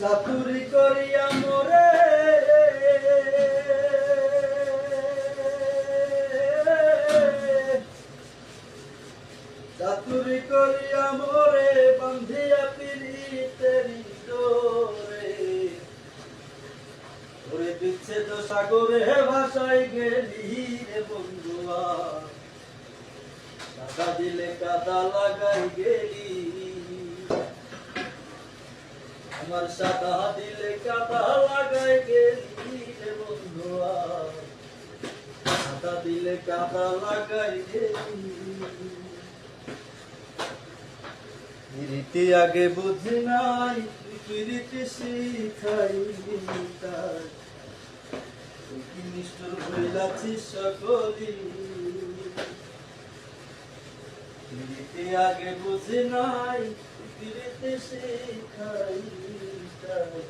চাতুরি করিয়া মোরে চাতুরি করিয়া মোরে বান্ধিয়া পিরিতেরি ডোরে ওরে বিচ্ছেদ সাগরে ভাসাই গেলি রে বন্ধুয়া কাদা দিলে কাদা লাগাই গেলি আমার সাদা দিলে কাদা লাগাই গেলি রে বন্ধুয়া কাদা দিলে কাদা লাগাই গেলি রীতি আগে বুঝি নাই রীতি শিখাইলি তাই কি নিষ্ঠুর হইলাছি সকলি রীতি আগে বুঝি নাই রীতি শিখাইলি তাই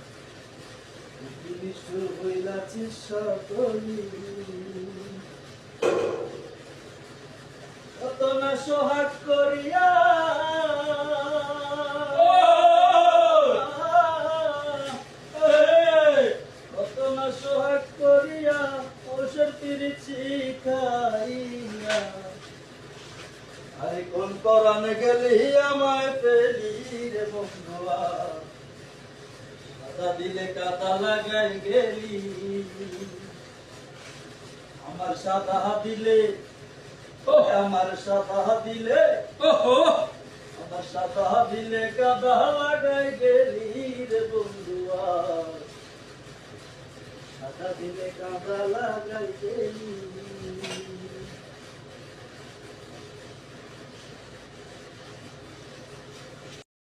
কি নিষ্ঠুর হইলাছি সকলি কত না সোহাগ করিয়া কত না সোহাগ করিয়া ওষুধ পিরিছি খাইয়া আরে কোন পরানে গেলি আমায় পেলি রে বন্ধুয়া কাদা দিলে কাদা লাগাই গেলি আমার সাদা দিলে আমার সাদা দিলে আমার সাদা দিলে কাদা লাগাই গেলি রে বন্ধুয়া সাদা দিলে কাদা লাগাই গেলি